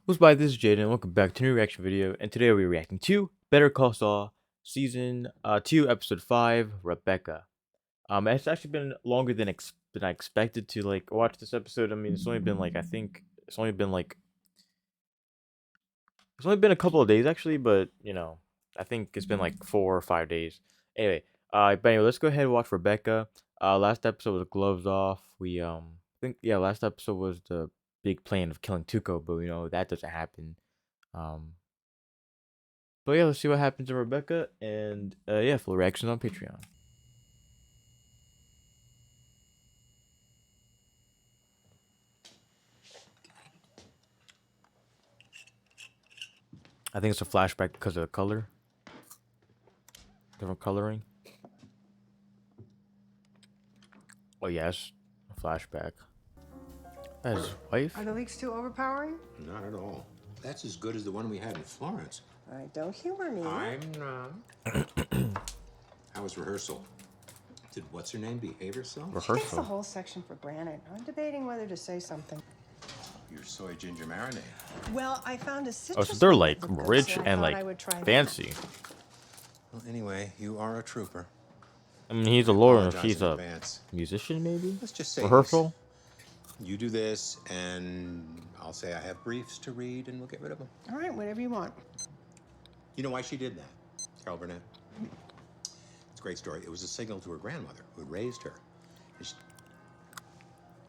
What's by this is Jaden, welcome back to a new reaction video, and today we're reacting to Better Call Saul Season 2, Episode 5, Rebecca. It's actually been longer than I expected to watch this episode. I mean, it's only been it's only been a couple of days actually, but I think it's been like 4 or 5 days. Anyway, let's go ahead and watch Rebecca. Last episode was gloves off. Last episode was the big plan of killing Tuco, but that doesn't happen. Um, but yeah, let's see what happens to Rebecca, and full reactions on Patreon. I think it's a flashback because of the color, different coloring. Oh yes, a flashback. That is his wife. Are the leaks too overpowering? Not at all. That's as good as the one we had in Florence. All right, don't humor me. I'm How was rehearsal? Did what's her name behave herself? She takes the whole section for granted. I'm debating whether to say something. Your soy ginger marinade. Well, I found a citrus. Oh, so they're one like that looked good, rich so I and thought like I would try fancy. Well, anyway, you are a trooper. I mean, he's a lawyer. If Apologize he's in a advance. musician, maybe. Let's just say Rehearsal. this. You do this, and I'll say I have briefs to read, and we'll get rid of them. All right, whatever you want. You know why she did that, Carol Burnett? It's a great story. It was a signal to her grandmother, who had raised her.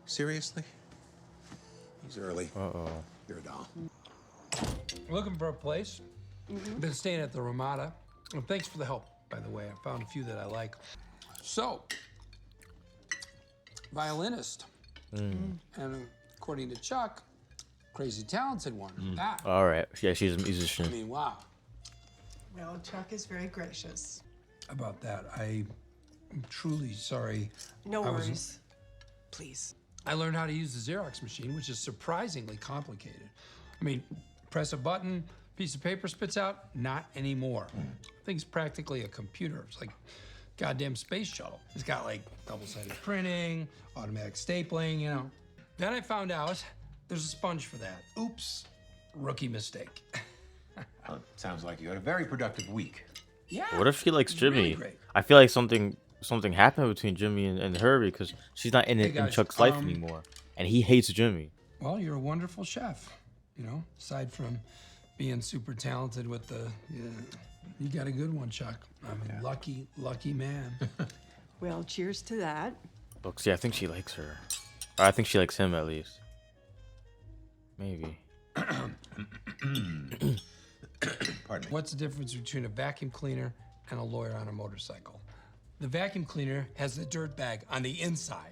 Seriously? He's early. Uh-oh. You're a doll. Looking for a place. Been staying at the Ramada. And thanks for the help, by the way. I found a few that I like. So, violinist. And according to Chuck, crazy talented one. That. All right. Yeah, she's a I musician. mean, wow. Well, Chuck is very gracious. About that, I'm truly sorry. No I was- worries. Please. I learned how to use the Xerox machine, which is surprisingly complicated. I mean, press a button, piece of paper spits out. Not anymore. Thing's practically a computer. It's like goddamn space shuttle. It's got like double-sided printing, automatic stapling, you know. Then I found out there's a sponge for that. Oops, rookie mistake. Well, sounds like you had a very productive week. Yeah. What if she likes it's really Jimmy? great. I feel like something happened between Jimmy and her because she's not in Hey, in guys, Chuck's life anymore, and he hates Jimmy. Well, you're a wonderful chef, you know, aside from being super talented with you got a good one, Chuck. I mean, lucky man. Well, cheers to that. Look, see, I think she likes her. Or I think she likes him at least. Maybe. Pardon me. What's the difference between a vacuum cleaner and a lawyer on a motorcycle? The vacuum cleaner has the dirt bag on the inside.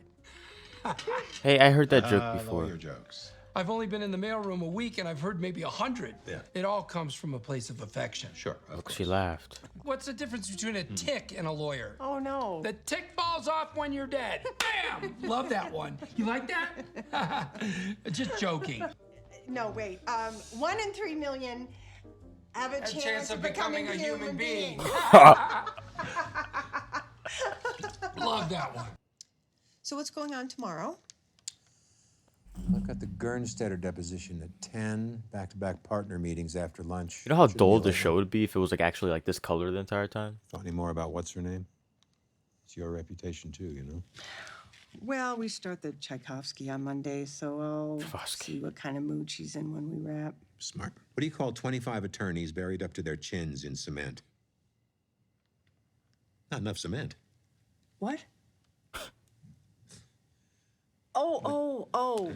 Hey, I heard that joke Lower before. your jokes. I've only been in the mailroom a week and I've heard maybe 100. Yeah. It all comes from a place of affection. Sure, of Look, course. she laughed. What's the difference between a tick and a lawyer? Oh, no. The tick falls off when you're dead. Bam! Love that one. You like that? Just joking. No, wait. 1 in 3 million have a Chance of becoming a human being. being. Love that one. So what's going on tomorrow? I've got the Gernstetter deposition at 10, back-to-back partner meetings after lunch. You know how Should be dull the 11. show would be if it was like actually like this color the entire time? Thought any more about what's her name? It's your reputation too, you know? Well, we start the Tchaikovsky on Monday, so I'll Tchaikovsky. see what kind of mood she's in when we wrap. Smart. What do you call 25 attorneys buried up to their chins in cement? Not enough cement. What? Oh.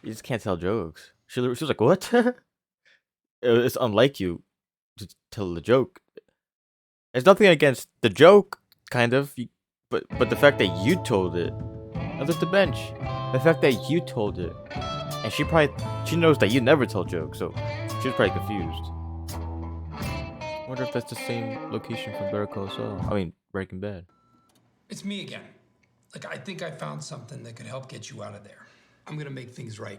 You just can't tell jokes. She was like, "What?" It's unlike you to tell the joke. It's nothing against the joke, kind of, but the fact that you told it. I left the bench. The fact that you told it, and she knows that you never tell jokes, so she was probably confused. I wonder if that's the same location from Better Call Saul. I mean, Breaking Bad. It's me again. Like, I think I found something that could help get you out of there. I'm gonna make things right.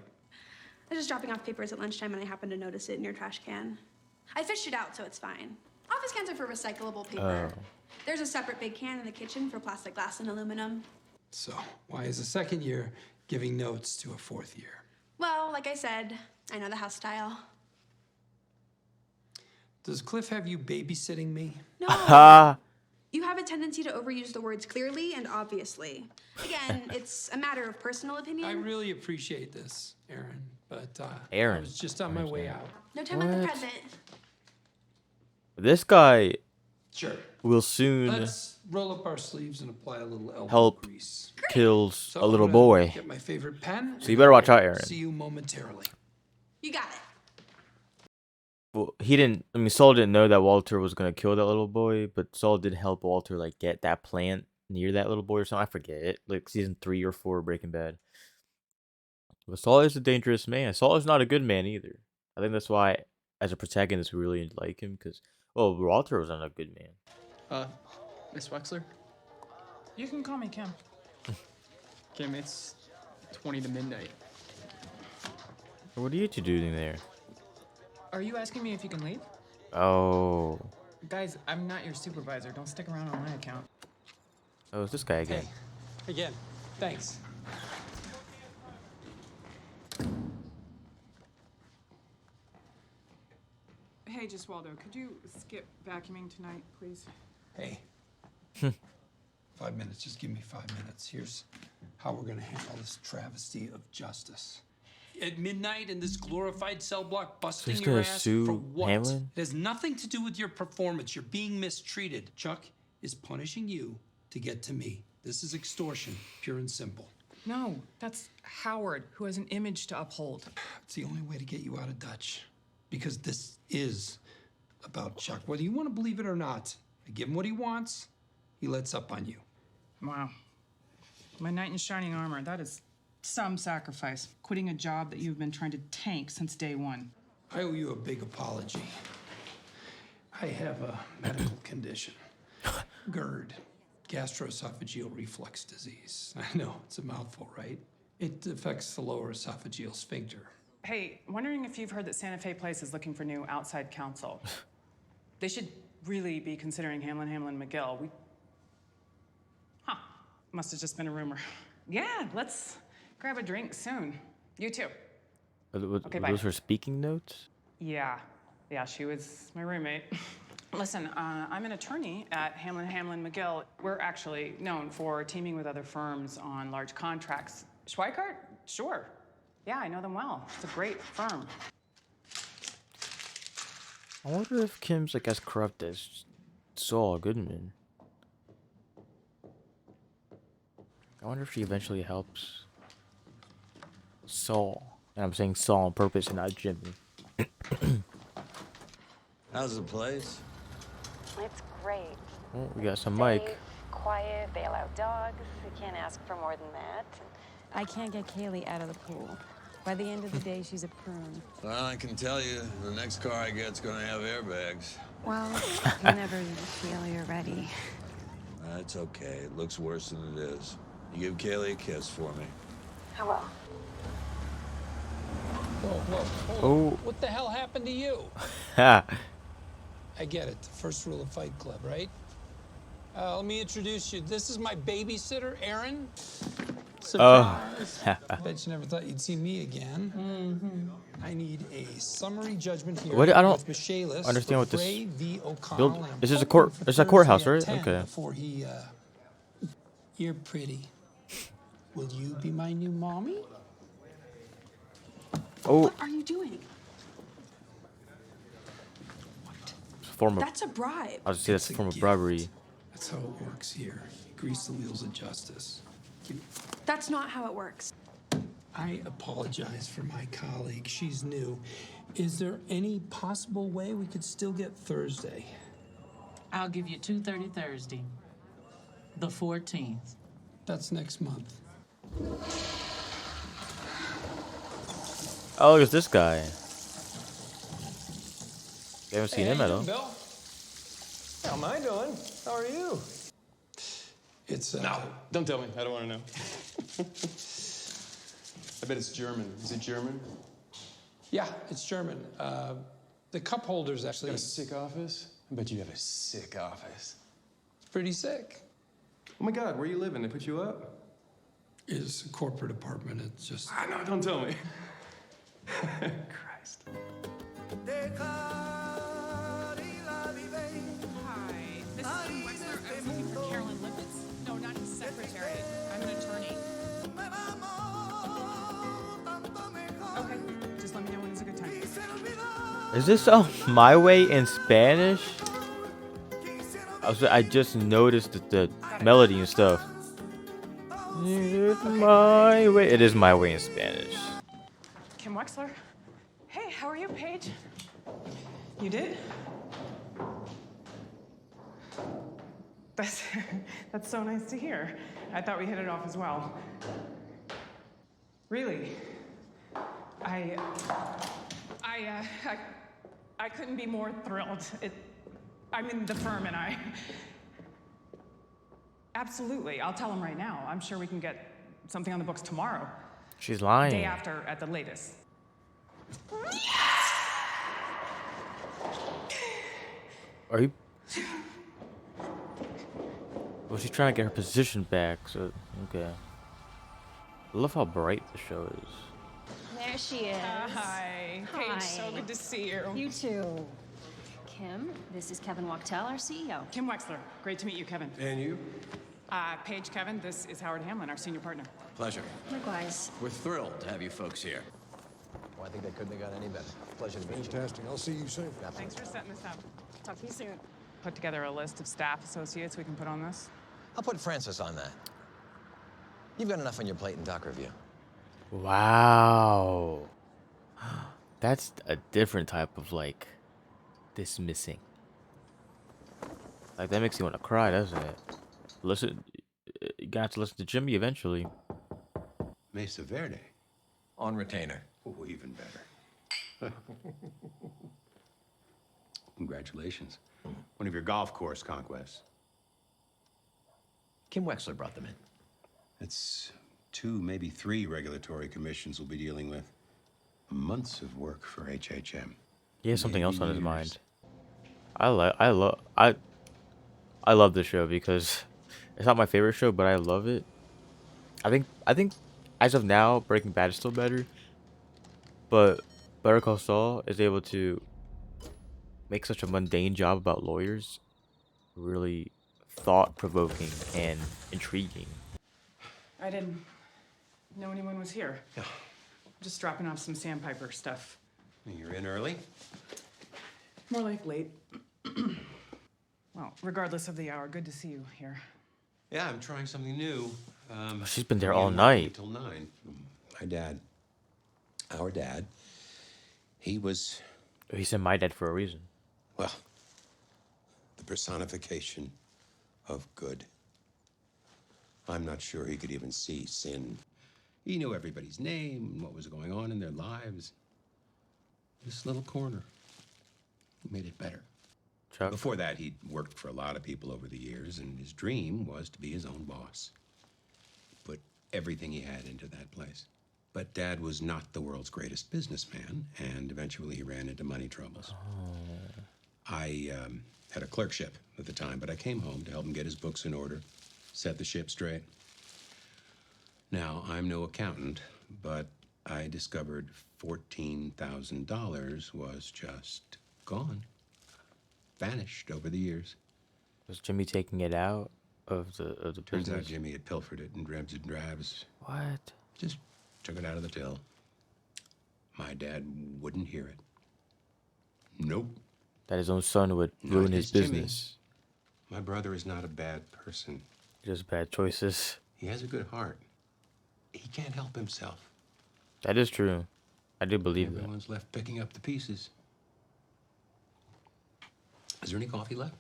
I was just dropping off papers at lunchtime and I happened to notice it in your trash can. I fished it out, so it's fine. Office cans are for recyclable paper. Oh. There's a separate big can in the kitchen for plastic, glass, and aluminum. So why is a second year giving notes to a fourth year? Well, like I said, I know the house style. Does Cliff have you babysitting me? No. Ha! You have a tendency to overuse the words clearly and obviously. Again, it's a matter of personal opinion. I really appreciate this, Aaron, but Aaron. I was just on my way out. No time at the What? present. This guy Sure. will soon Let's roll up our sleeves and apply a little elbow help grease. kills So a little I'm gonna boy. Get my favorite pen. So you better watch out, Aaron. See you momentarily. You got it. Well, he didn't. I mean, Saul didn't know that Walter was gonna kill that little boy, but Saul did help Walter like get that plant near that little boy or something. I forget it. Like season 3 or 4 of Breaking Bad. But Saul is a dangerous man. Saul is not a good man either. I think that's why, as a protagonist, we really like him because Walter was not a good man. Miss Wexler? You can call me Kim. Kim, it's 20 to midnight. What are you two doing there? Are you asking me if you can leave? Oh, Guys, I'm not your supervisor. Don't stick around on my account. oh, it's this guy again. Again, thanks. Hey, Giswaldo, could you skip vacuuming tonight, please? Hey. 5 minutes, just give me 5 minutes. Here's how we're gonna handle this travesty of justice. At midnight in this glorified cell block, busting he's your gonna ass sue for what? Hamlin? It has nothing to do with your performance. You're being mistreated. Chuck is punishing you to get to me. This is extortion, pure and simple. No, that's Howard, who has an image to uphold. It's the only way to get you out of Dutch. Because this is about Chuck. Whether you want to believe it or not, I give him what he wants, he lets up on you. Wow. My knight in shining armor, that is some sacrifice. Quitting a job that you've been trying to tank since day one. I owe you a big apology. I have a medical condition. GERD, gastroesophageal reflux disease. I know, it's a mouthful, right? It affects the lower esophageal sphincter. Hey, wondering if you've heard that Santa Fe Place is looking for new outside counsel. They should really be considering Hamlin, McGill. Must have just been a rumor. Yeah, let's grab a drink soon. You too. Okay, Were bye. those her speaking notes? Yeah, she was my roommate. Listen, I'm an attorney at Hamlin, McGill. We're actually known for teaming with other firms on large contracts. Schweikart? Sure. Yeah, I know them well. It's a great firm. I wonder if Kim's like as corrupt as Saul Goodman. I wonder if she eventually helps Saul. And I'm saying Saul on purpose and not Jimmy. How's the place? It's great. Oh, we got some Safe, Mike. quiet, they allow dogs. You can't ask for more than that. I can't get Kaylee out of the pool. By the end of the day, she's a prune. Well, I can tell you, the next car I get's gonna have airbags. Well, whenever you feel you're ready. That's okay. It looks worse than it is. You give Kaylee a kiss for me. I will. Whoa, hold Oh. on. What the hell happened to you? Ha! I get it. The first rule of Fight Club, right? Let me introduce you. This is my babysitter, Aaron. Surprise. I bet you never thought you'd see me again. I need a summary judgment here. What? I don't with Michaelis understand what this Frey v. O'Connell, build- and I'm this is a hoping court- for it's a courthouse, Thursday right? at 10 Okay. Before he, You're pretty. Will you be my new mommy? Oh, What are you doing? form of. That's a bribe. I was say that's It's a a form of gift. bribery. That's how it works here. Grease the wheels of justice. That's not how it works. I apologize for my colleague. She's new. Is there any possible way we could still get Thursday? I'll give you 2:30 Thursday, the 14th. That's next month. Oh, look at this guy. You haven't seen him at all. Bill? How am I doing? How are you? It's No, don't tell me. I don't want to know. I bet it's German. Is it German? Yeah, it's German. The cup holders actually. Got a sick office? I bet you have a sick office. It's pretty sick. Oh my God, where you living? They put you up? this corporate apartment. It's just. Ah, no, don't tell me. Christ. Hi, this is Kim Wexler. I was looking for Carolyn Lippitz. No, not his secretary. I'm an attorney. Okay, just let me know when it's a good time. Is this My Way in Spanish? I just noticed the melody and stuff. It's my way. It is My Way in Spanish. Kim Wexler. Hey, how are you, Paige? You did? That's that's so nice to hear. I thought we hit it off as well. Really? I couldn't be more thrilled. I'm in the firm and I... Absolutely, I'll tell him right now. I'm sure we can get something on the books tomorrow. She's lying. Day after at the latest. Are you? Well, she's trying to get her position back, so okay. I love how bright the show is. There she is. Hi. Paige, so good to see you. You too. Kim, this is Kevin Wachtel, our CEO. Kim Wexler. Great to meet you, Kevin. And you? Paige, Kevin, this is Howard Hamlin, our senior partner. Pleasure. Likewise. We're thrilled to have you folks here. Well, I think they couldn't have got any better. Pleasure to meet you. Fantastic. I'll see you soon. Thanks for setting this up. Talk to you soon. Put together a list of staff associates we can put on this. I'll put Francis on that. You've got enough on your plate in doc review. Wow. That's a different type of like dismissing. Like that makes you want to cry, doesn't it? Listen, you got to listen to Jimmy eventually. Mesa Verde. On retainer. Oh, even better. Congratulations. One of your golf course conquests. Kim Wexler brought them in. It's 2, maybe 3 regulatory commissions we'll be dealing with. Months of work for HHM. He has something else on his Years. mind. I love this show because it's not my favorite show, but I love it. I think as of now, Breaking Bad is still better. But Better Call Saul is able to make such a mundane job about lawyers really thought-provoking and intriguing. I didn't know anyone was here. Yeah. Just dropping off some sandpiper stuff. You're in early? More like late. Well, regardless of the hour, good to see you here. Yeah, I'm trying something new. She's been there all night. Until 9. My dad, our dad, he said my dad for a reason. Well, the personification of good. I'm not sure he could even see sin. He knew everybody's name and what was going on in their lives. This little corner, he made it better. Chuck. Before that, he'd worked for a lot of people over the years, and his dream was to be his own boss. Put everything he had into that place. But Dad was not the world's greatest businessman, and eventually he ran into money troubles. Oh. I had a clerkship at the time, but I came home to help him get his books in order, set the ship straight. Now, I'm no accountant, but I discovered $14,000 was just gone. Vanished over the years. Was Jimmy taking it out of the Turns business? out Jimmy had pilfered it in dribs and drabs. What? Just took it out of the till. My dad wouldn't hear it. Nope. That his own son would Not ruin his Jimmy. business. My brother is not a bad person. Just bad choices. He has a good heart. He can't help himself. That is true. I do believe that. Everyone's left picking up the pieces. Is there any coffee left?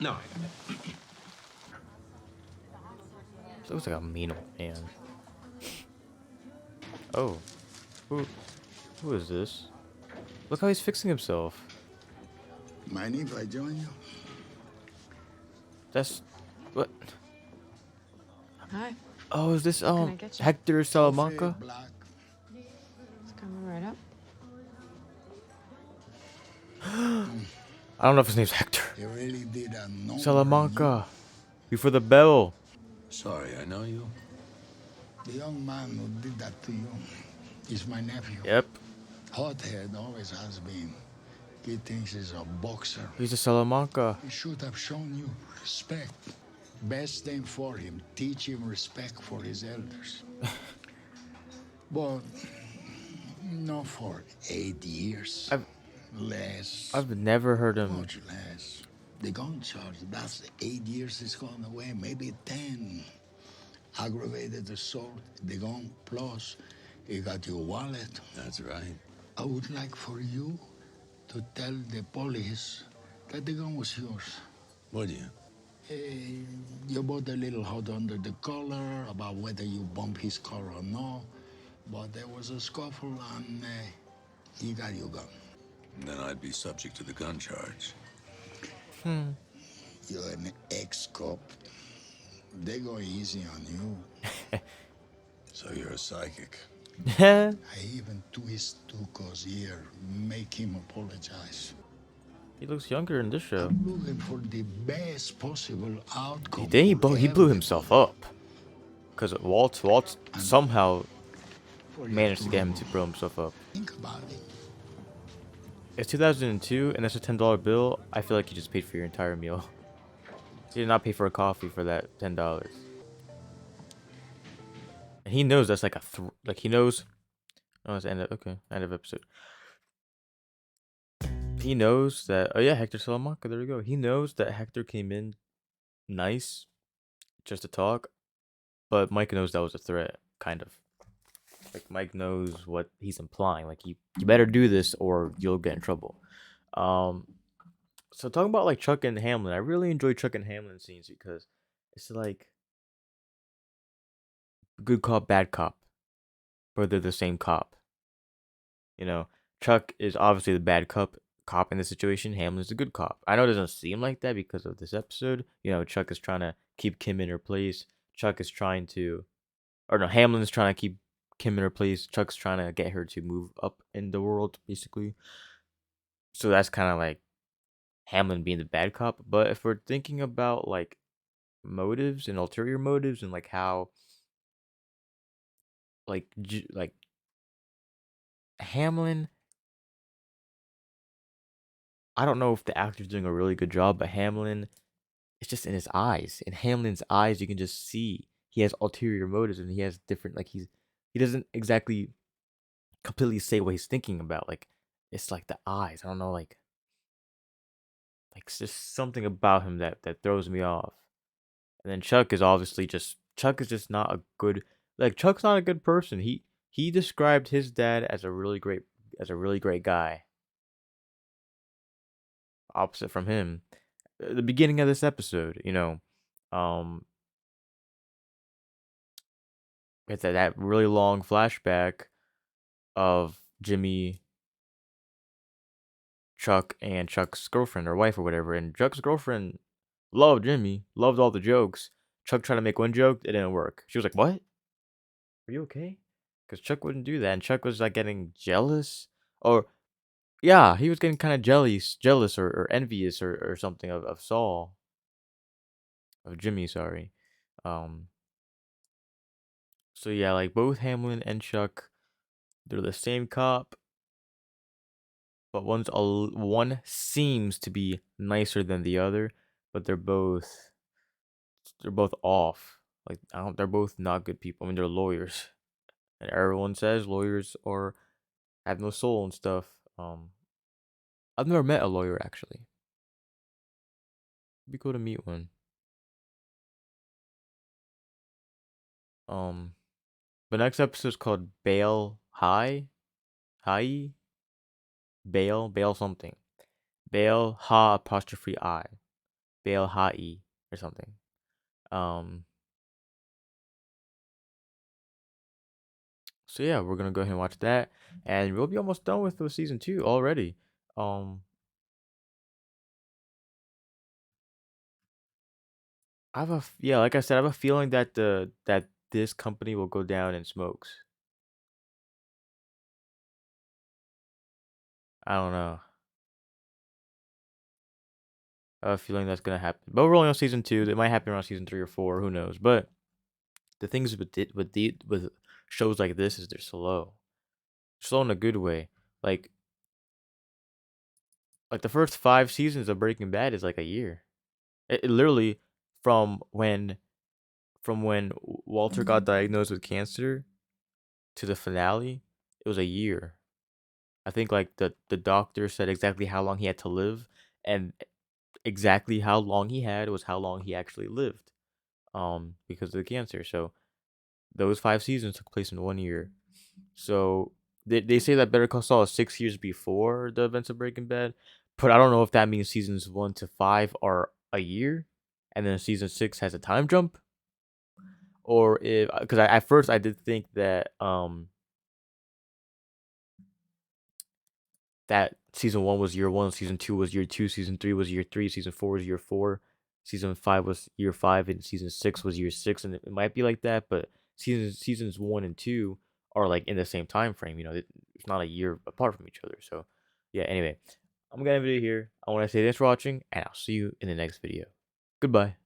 No, I got it. This looks like a mean old man. Oh. Who is this? Look how he's fixing himself. Mind if I join you? That's... What? Hi. Oh, is this, I get you? Hector Salamanca? It's coming right up. I don't know if his name's Hector. You really did a number. Salamanca. Before the bell. Sorry, I know you. The young man who did that to you is my nephew. Yep. Hothead always has been. He thinks he's a boxer. He's a Salamanca. He should have shown you respect. Best thing for him, teach him respect for his elders. But not for 8 years. Less. I've never heard him. Much less. The gun charge, that's 8 years is gone away, maybe 10. Aggravated assault, the gun, plus you got your wallet. That's right. I would like for you to tell the police that the gun was yours. Would you? You bought a little hot under the collar about whether you bumped his car or not, but there was a scuffle and you got your gun. And then I'd be subject to the gun charge. You're an ex-cop. They go easy on you. So you're a psychic. I even twist Tuco's ear, make him apologize. He looks younger in this show. I'm looking for the best possible outcome. Then he blew himself up. Because Walt somehow managed to get him to blow himself up. Think about it. It's 2002 and that's a $10 bill. I feel like you just paid for your entire meal. You did not pay for a coffee for that $10. And he knows that's like he knows. Oh, it's end of episode. He knows that. Oh yeah, Hector Salamanca. There we go. He knows that Hector came in nice, just to talk, but Mike knows that was a threat, kind of. Like Mike knows what he's implying. Like you better do this or you'll get in trouble. So talking about like Chuck and Hamlin, I really enjoy Chuck and Hamlin scenes because it's like good cop, bad cop, but they're the same cop. You know, Chuck is obviously the bad cop in this situation. Hamlin's the good cop. I know it doesn't seem like that because of this episode. You know, Chuck is trying to keep Kim in her place. Hamlin's trying to keep Kim in her place. Chuck's trying to get her to move up in the world, basically. So that's kind of like Hamlin being the bad cop. But if we're thinking about like motives and ulterior motives and like how like Hamlin, I don't know if the actor's doing a really good job, but Hamlin, it's just in his eyes. In Hamlin's eyes, you can just see he has ulterior motives and he has different he doesn't exactly completely say what he's thinking about. Like it's like the eyes. I don't know, like it's just something about him that throws me off. And then Chuck is just not a good Chuck's not a good person. He described his dad as a really great guy. Opposite from him. The beginning of this episode, it's that really long flashback of Jimmy, Chuck, and Chuck's girlfriend or wife or whatever. And Chuck's girlfriend loved Jimmy, loved all the jokes. Chuck tried to make one joke, it didn't work. She was like, "What? Are you okay?" Because Chuck wouldn't do that, and Chuck was like getting jealous, or yeah, he was getting kind of jealous or envious or something of Saul, of Jimmy. Sorry. So yeah, like both Hamlin and Chuck, they're the same cop, but one seems to be nicer than the other, but they're both off. Like they're both not good people. I mean, they're lawyers, and everyone says lawyers have no soul and stuff. I've never met a lawyer actually. It'd be cool to meet one. The next episode is called Bail High, Bail something, Bail Ha apostrophe I, Bail Hai or something. So yeah, we're gonna go ahead and watch that, and we'll be almost done with the season 2 already. Like I said, I have a feeling that this company will go down in smokes. I don't know. I have a feeling that's gonna happen, but we're only on season 2. It might happen around season 3 or 4. Who knows? But the things with shows like this is they're slow in a good way. Like the first 5 seasons of Breaking Bad is like a year. It literally from when Walter got diagnosed with cancer to the finale, it was a year. I think like the doctor said exactly how long he had to live, and exactly how long he had was how long he actually lived. Because of the cancer. So those 5 seasons took place in 1 year. So they say that Better Call Saul is 6 years before the events of Breaking Bad, but I don't know if that means seasons 1 to 5 are a year, and then season 6 has a time jump, or if because at first I did think that season 1 was year 1, season 2 was year 2, season 3 was year 3, season 4 was year 4, season 5 was year 5, and season 6 was year 6, and it might be like that, but seasons 1 and 2 are like in the same time frame. It's not a year apart from each other. So yeah. Anyway, I'm gonna end the video here. I want to say thanks for watching, and I'll see you in the next video. Goodbye.